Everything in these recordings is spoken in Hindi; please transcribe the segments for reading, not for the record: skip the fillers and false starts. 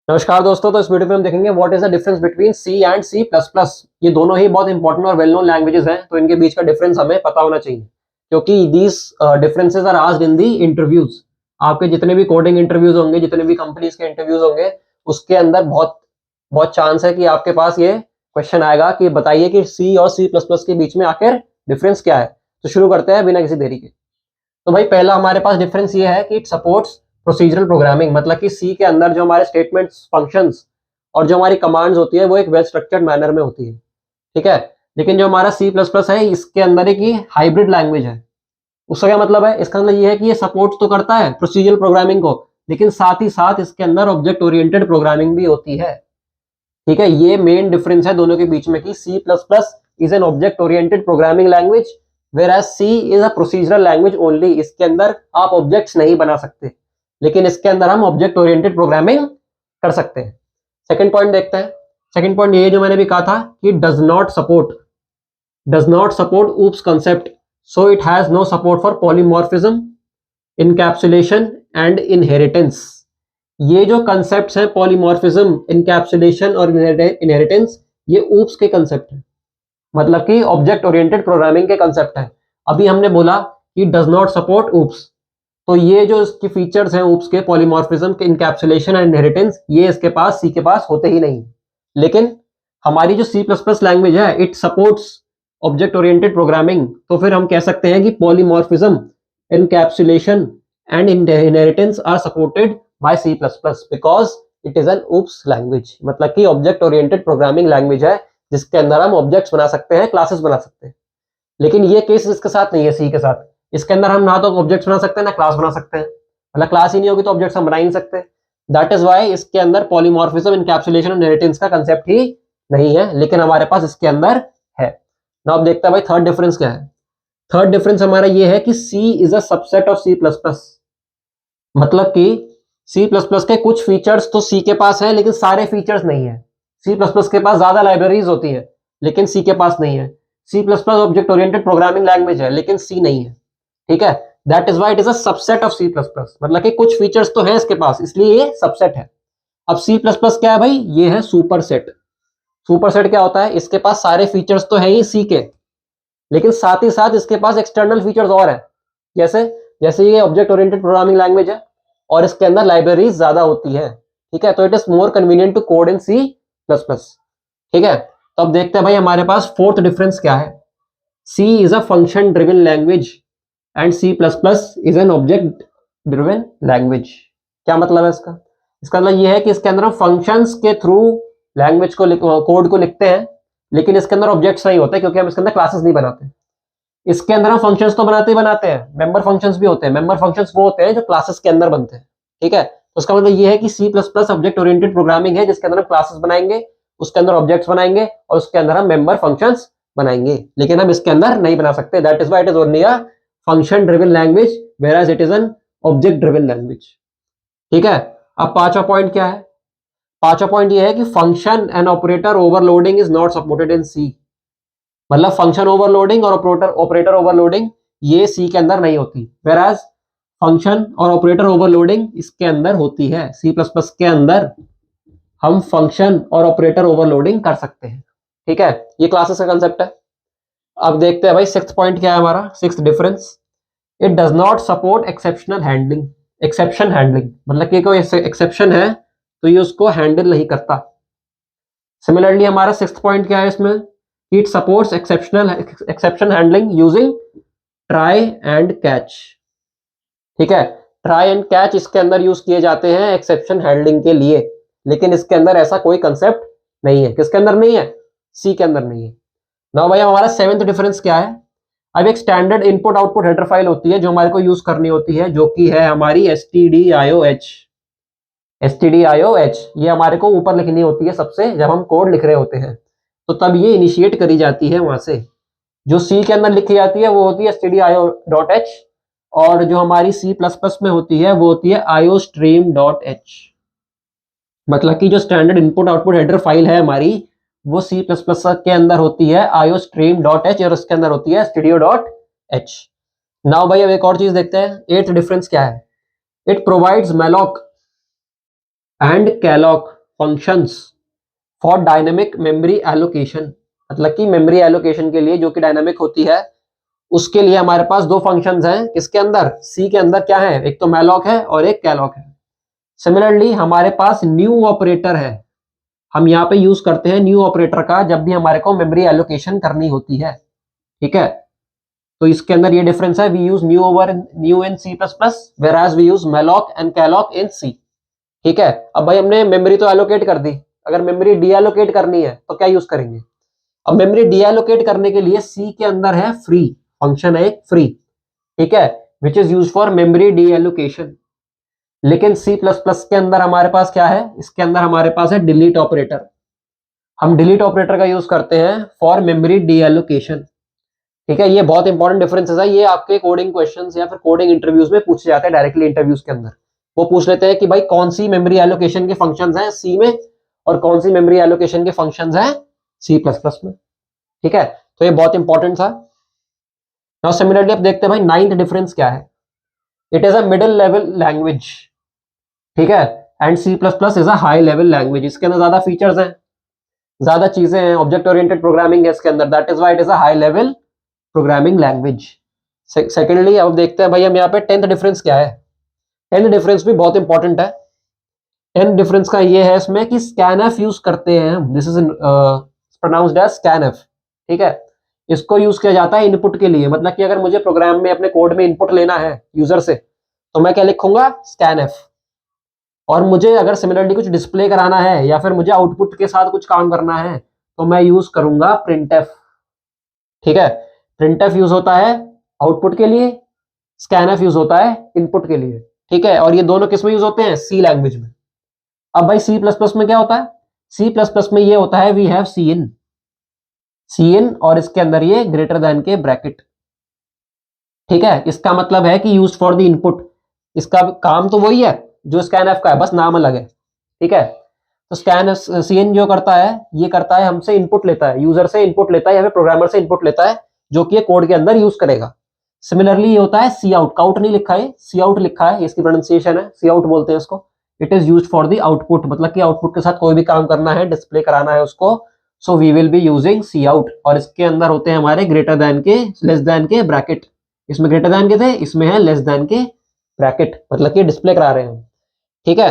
नमस्कार दोस्तों। तो इस वीडियो में हम देखेंगे what is the difference between C and C plus plus. ये दोनों ही बहुत इंपॉर्टेंट और वेल नोन लैंग्वेजेस हैं, तो इनके बीच का डिफरेंस हमें पता होना चाहिए क्योंकि these differences are asked in the interviews. आपके जितने भी कोडिंग इंटरव्यूज होंगे, जितने भी कंपनीज के इंटरव्यूज होंगे, उसके अंदर बहुत बहुत चांस है कि आपके पास ये क्वेश्चन आएगा कि बताइए कि सी और सी प्लस प्लस के बीच में आखिर डिफरेंस क्या है। तो शुरू करते हैं बिना किसी देरी के। तो भाई पहला हमारे पास डिफरेंस ये है कि इट सपोर्ट्स प्रोसीजरल प्रोग्रामिंग, मतलब कि सी के अंदर जो हमारे स्टेटमेंट्स, फंक्शंस और जो हमारी कमांड्स होती है वो एक वेल स्ट्रक्चर्ड मैनर में होती है। ठीक है। लेकिन जो हमारा सी प्लस प्लस है, इसके अंदर एक हाइब्रिड लैंग्वेज है। उसका क्या मतलब है? इसका मतलब ये है कि ये सपोर्ट तो करता है प्रोसीजरल प्रोग्रामिंग को, लेकिन साथ ही साथ इसके अंदर ऑब्जेक्ट ओरिएंटेड प्रोग्रामिंग भी होती है। ठीक है, ये मेन डिफरेंस है दोनों के बीच में कि C plus plus is an object oriented programming language whereas C is a procedural language only. इसके अंदर आप ऑब्जेक्ट्स नहीं बना सकते, लेकिन इसके अंदर हम ऑब्जेक्ट ओरिएंटेड प्रोग्रामिंग कर सकते हैं। सेकंड पॉइंट देखते हैं। सेकंड पॉइंट ये जो मैंने भी कहा था कि does not support OOPs concept, so it has no support for polymorphism, encapsulation and inheritance. ये जो कंसेप्ट्स हैं, पॉलीमॉर्फिज्म, इनकैप्सुलेशन और इनहेरिटेंस, ये ऊप्स के कंसेप्ट हैं, मतलब कि ऑब्जेक्ट ओरिएंटेड प्रोग्रामिंग के कंसेप्ट है। अभी हमने बोला कि डज नॉट सपोर्ट ऊप्स, तो ये जो इसकी फीचर्स हैं ऊप्स के, पॉलीमॉर्फिज्म के, इनकैप्सुलेशन एंड इनहेरिटेंस, ये इसके पास सी के पास होते ही नहीं। लेकिन हमारी जो सी प्लस प्लस लैंग्वेज है, it supports object oriented programming, तो फिर हम कह सकते हैं कि polymorphism, encapsulation and inheritance are supported by C plus plus because it is an OOPs language, मतलब कि ऑब्जेक्ट ओरिएंटेड प्रोग्रामिंग लैंग्वेज है जिसके अंदर हम ऑब्जेक्ट्स बना सकते हैं, क्लासेस बना सकते हैं। लेकिन ये केस इसके साथ नहीं है, सी के साथ। इसके अंदर हम ना तो ऑब्जेक्ट्स बना सकते हैं ना क्लास बना सकते हैं, मतलब क्लास ही नहीं होगी तो ऑब्जेक्ट्स हम बना ही नहीं सकते। दैट इज वाई इसके अंदर पॉलीमॉर्फिज्म, इनकैप्सुलेशन और इनहेरिटेंस का कंसेप्ट ही नहीं है, लेकिन हमारे पास इसके अंदर है। ना अब देखते हैं भाई थर्ड डिफरेंस क्या है। थर्ड डिफरेंस हमारा ये है कि C is a subset of C plus plus, मतलब कि सी प्लस प्लस के कुछ फीचर्स तो सी के पास है लेकिन सारे फीचर्स नहीं है। सी प्लस प्लस के पास ज्यादा लाइब्रेरीज होती है लेकिन सी के पास नहीं है। C plus plus object oriented programming language है लेकिन सी नहीं है। ठीक है, that is why it is a subset of C plus plus, मतलब कि कुछ फीचर्स तो है इसके पास, इसलिए ये सबसेट है। अब सी प्लस प्लस क्या है भाई? ये है सुपर सेट। सुपर सेट क्या होता है? इसके पास सारे फीचर्स तो है ही सी के, लेकिन साथ ही साथ इसके पास एक्सटर्नल फीचर्स और है। जैसे जैसे ये ऑब्जेक्ट ओरिएंटेड प्रोग्रामिंग लैंग्वेज है और इसके अंदर लाइब्रेरीज ज्यादा होती है। ठीक है, तो it is more convenient to code in C plus plus. ठीक है, तो अब देखते हैं भाई हमारे पास फोर्थ डिफरेंस क्या है। C is a function driven language and C plus plus is an object driven language. क्या मतलब है इसका? इसका मतलब यह है कि इसके अंदर हम फंक्शंस के थ्रू लैंग्वेज को, कोड को लिखते हैं, लेकिन इसके अंदर ऑब्जेक्ट्स नहीं होते क्योंकि हम इसके अंदर क्लासेस नहीं बनाते। इसके अंदर हम फंक्शंस तो बनाते ही बनाते हैं, मेंबर फंक्शंस भी होते हैं। मेंबर फंक्शंस वो होते हैं जो क्लासेस के अंदर बनते हैं। ठीक है, तो उसका मतलब ये है कि C plus plus object oriented programming है जिसके अंदर हम क्लासेस बनाएंगे, उसके अंदर ऑब्जेक्ट्स बनाएंगे और उसके अंदर हम मेंबर फंक्शंस बनाएंगे, लेकिन हम इसके अंदर नहीं बना सकते। That is why it is only a function driven language whereas it is an object driven language. ठीक है, अब पांचवा पॉइंट क्या है? पांचवा पॉइंट ये है कि function and operator overloading is not supported in C, मतलब फंक्शन ओवरलोडिंग और ऑपरेटर ओवरलोडिंग ये सी के अंदर नहीं होती, वेराज फंक्शन और ऑपरेटर ओवरलोडिंग इसके अंदर होती है। सी प्लस प्लस के अंदर हम फंक्शन और ऑपरेटर ओवरलोडिंग कर सकते हैं। ठीक है, ये क्लासेस का कंसेप्ट है। अब देखते हैं भाई सिक्स्थ पॉइंट क्या है हमारा, sixth difference. It does not support exceptional handling. Exception handling मतलब कि कोई एक्सेप्शन है तो ये उसको हैंडल नहीं करता। सिमिलरली हमारा सिक्स्थ पॉइंट क्या है इसमें? It supports exception handling using try and catch. ठीक है, ट्राई एंड कैच इसके अंदर यूज किए जाते हैं एक्सेप्शन हैंडलिंग के लिए, लेकिन इसके अंदर ऐसा कोई कंसेप्ट नहीं है। किसके अंदर नहीं है? सी के अंदर नहीं है। ना भैया हमारा सेवेंथ डिफरेंस क्या है? अब एक standard input output header file होती है जो हमारे को यूज करनी होती है, जो कि है हमारी stdioh। stdioh ये हमारे को ऊपर लिखनी होती है सबसे, जब हम कोड लिख रहे होते हैं तो तब ये इनिशिएट करी जाती है वहां से। जो सी के अंदर लिखी जाती है वो होती है stdio.h, और जो हमारी सी प्लस प्लस में होती है वो होती है iostream.h। मतलब कि जो standard input output header file है हमारी, वो सी प्लस प्लस के अंदर होती है iostream.h और उसके अंदर होती है studio.h। नाउ भाई अब एक और चीज देखते हैं, एट्थ डिफरेंस क्या है। It provides malloc and calloc functions for dynamic memory allocation, मतलब कि मेमोरी एलोकेशन के लिए जो कि डायनेमिक होती है उसके लिए हमारे पास दो फंक्शंस हैं। किसके अंदर? सी के अंदर क्या है? एक तो मैलॉक है और एक कैलॉक है। सिमिलरली हमारे पास न्यू ऑपरेटर है, हम यहाँ पे यूज करते हैं न्यू ऑपरेटर का जब भी हमारे को मेमोरी एलोकेशन करनी होती है। ठीक है, तो इसके अंदर ये डिफरेंस है, we use new over new in C plus plus whereas we use malloc and calloc in C. ठीक है, अब भाई हमने मेमोरी तो एलोकेट कर दी, अगर मेमोरी डी एलोकेट करनी है तो क्या यूज करेंगे? अब मेमोरी डी एलोकेट करने के लिए सी के अंदर है फ्री, फंक्शन है एक फ्री, ठीक है, which is use for memory D allocation. लेकिन सी प्लस प्लस के अंदर हमारे पास क्या है? इसके अंदर हमारे पास है डिलीट ऑपरेटर। हम डिलीट ऑपरेटर का यूज करते हैं फॉर मेमोरी डी एलोकेशन। ठीक है, ये बहुत इंपॉर्टेंट डिफरेंसेस है, ये आपके कोडिंग क्वेश्चंस या फिर कोडिंग इंटरव्यूज में पूछे जाते हैं डायरेक्टली इंटरव्यूज के अंदर। वो पूछ लेते हैं कि भाई कौन सी मेमोरी एलोकेशन के फंक्शंस हैं सी में और कौन सी मेमोरी एलोकेशन के फंक्शंस हैं सी प्लस प्लस में। ठीक है, तो ये बहुत इंपॉर्टेंट था। नाउ सिमिलरली अब देखते हैं भाई नाइन्थ डिफरेंस क्या है। It is a middle level language, ठीक है, and C plus plus is a high level language. इसके अंदर ज्यादा फीचर्स हैं, ज्यादा चीजें हैं, ऑब्जेक्ट ओरिएंटेड प्रोग्रामिंग है इसके अंदर, that is why it is a high level programming language. Secondly अब देखते हैं भाई हम यहाँ पे टेंथ डिफरेंस क्या है। टेंथ डिफरेंस भी बहुत इंपॉर्टेंट है। टेंथ डिफरेंस का ये है इसमें कि स्कैनफ यूज करते हैं हम, this is pronounced as scanf. ठीक है, इसको यूज किया जाता है इनपुट के लिए, मतलब कि अगर मुझे प्रोग्राम में अपने कोड में इनपुट लेना है यूजर से तो मैं क्या लिखूंगा? स्कैनफ। और मुझे अगर सिमिलरली कुछ डिस्प्ले कराना है या फिर मुझे आउटपुट के साथ कुछ काम करना है तो मैं यूज करूंगा प्रिंटफ। ठीक है, प्रिंटफ यूज होता है आउटपुट के लिए, स्कैनफ यूज होता है इनपुट के लिए। ठीक है, और ये दोनों किस में यूज होते हैं? सी लैंग्वेज में। अब भाई सी प्लस प्लस में क्या होता है? सी प्लस प्लस में ये होता है वी हैव सी इन, सी इन और इसके अंदर ये ग्रेटर देन के ब्रैकेट। ठीक है, इसका मतलब है कि यूज फॉर द इनपुट, इसका काम तो वही है जो स्कैनफ का है, बस नाम अलग है। ठीक है, तो स्कैन सी इन जो करता है ये करता है हमसे इनपुट लेता है, यूजर से इनपुट लेता है या फिर प्रोग्रामर से इनपुट लेता है जो कि ये कोड के अंदर यूज करेगा। सिमिलरली ये होता है सी आउट, काउट नहीं लिखा है, सी आउट लिखा है, इसकी प्रोनाउंसिएशन है, सी आउट बोलते हैं इसको। It is used for the output, मतलब कि आउटपुट के साथ कोई भी काम करना है, डिस्प्ले कराना है उसको, so we will be using cout. और इसके अंदर होते हैं हमारे ग्रेटर देन के, लेस देन के ब्रैकेट। इसमें ग्रेटर देन के थे, इसमें है लेस देन के ब्रैकेट, मतलब कि डिस्प्ले करा रहे हैं। ठीक है,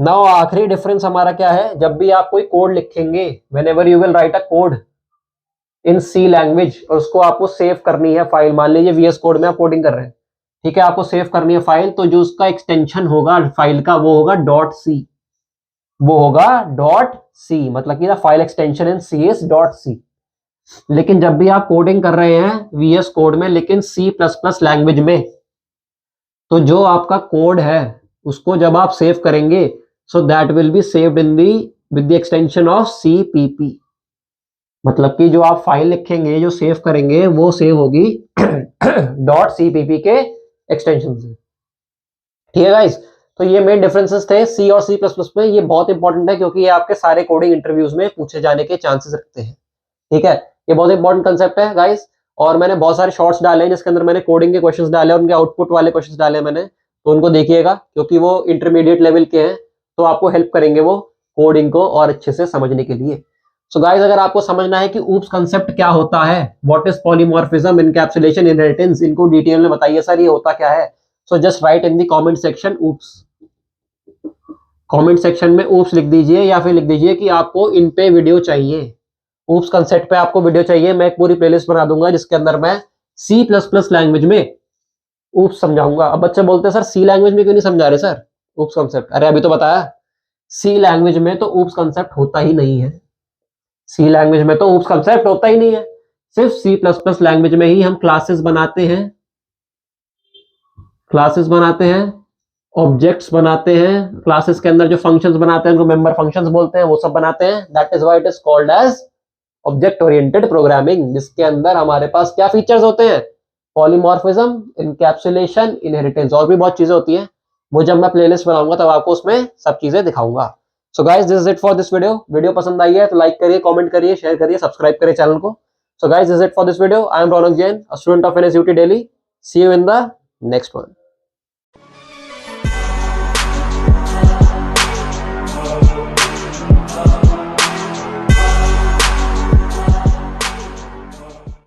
नाउ आखिरी डिफरेंस हमारा क्या है? जब भी आप कोई कोड लिखेंगे, whenever you will write a code in C language और उसको आपको सेव करनी है फाइल, मान लीजिए वीएस कोड में आप कोडिंग कर रहे हैं, ठीक है, आपको सेव करनी है फाइल, तो जो उसका एक्सटेंशन होगा फाइल का वो होगा डॉट सी, वो होगा डॉट सी, मतलब कि file extension in C is dot C. लेकिन जब भी आप कोडिंग कर रहे हैं वीएस कोड में, लेकिन सी प्लस प्लस लैंग्वेज में, तो जो आपका कोड है उसको जब आप सेव करेंगे so that will be saved in the with the extension of CPP, मतलब कि जो आप फाइल लिखेंगे, जो सेव करेंगे वो सेव होगी डॉट सीपीपी के एक्सटेंशन से। ठीक है गाइस, तो ये मेन डिफरेंसेस थे सी और सी प्लस प्लस में। ये बहुत इंपॉर्टेंट है क्योंकि ये आपके सारे कोडिंग इंटरव्यूज में पूछे जाने के चांसेस रखते हैं। ठीक है, ये बहुत इंपॉर्टेंट कंसेप्ट है गाइस, और मैंने बहुत सारे शॉर्ट्स डाले हैं जिसके अंदर मैंने कोडिंग के क्वेश्चंस डाले हैं, उनके आउटपुट वाले क्वेश्चंस डाले हैं मैंने, तो उनको देखिएगा क्योंकि वो इंटरमीडिएट लेवल के हैं, तो आपको हेल्प करेंगे वो कोडिंग को और अच्छे से समझने के लिए। सो गाइस, अगर आपको समझना है कि ऊप्स कंसेप्ट क्या होता है, what is polymorphism, encapsulation, inheritance, इनको डिटेल में बताइए सर ये होता क्या है, so just right in the comment section oops. Comment section में ऊप्स लिख दीजिए या फिर लिख दीजिए कि आपको इन पे वीडियो चाहिए, ऊप्स कंसेप्ट पे आपको वीडियो चाहिए। मैं एक पूरी प्लेलिस्ट बना दूंगा जिसके अंदर मैं सी प्लस प्लस लैंग्वेज में ऊप्स समझाऊंगा। अब बच्चे बोलते हैं सर सी लैंग्वेज में क्यों नहीं समझा रहे सर ऊप्स कंसेप्ट? अरे अभी तो बताया, सी लैंग्वेज में तो ऊप्स कंसेप्ट होता ही नहीं है, सी लैंग्वेज में तो ऊप्स कंसेप्ट होता ही नहीं है। सिर्फ सी प्लस प्लस लैंग्वेज में ही हम क्लासेस बनाते हैं, क्लासेस बनाते हैं, ऑब्जेक्ट्स बनाते हैं, क्लासेस के अंदर जो फंक्शंस बनाते हैं उनको मेंबर फंक्शंस बोलते हैं, वो सब बनाते हैं। That is why it is called as object oriented programming, जिसके अंदर हमारे पास क्या फीचर्स होते हैं? पॉलीमॉर्फिज्म, इनकैप्सुलेशन, इनहेरिटेंस, और भी बहुत चीजें होती हैं। वो जब मैं प्लेलिस्ट बनाऊंगा तब आपको उसमें सब चीजें दिखाऊंगा। सो guys, this is it for this video. Video पसंद आई है तो लाइक करिए, कमेंट करिए, शेयर करिए, सब्सक्राइब करिए चैनल को। So guys, this is it for this video. I am Raunak Jain, a student of NSUT Delhi. See you in the next one.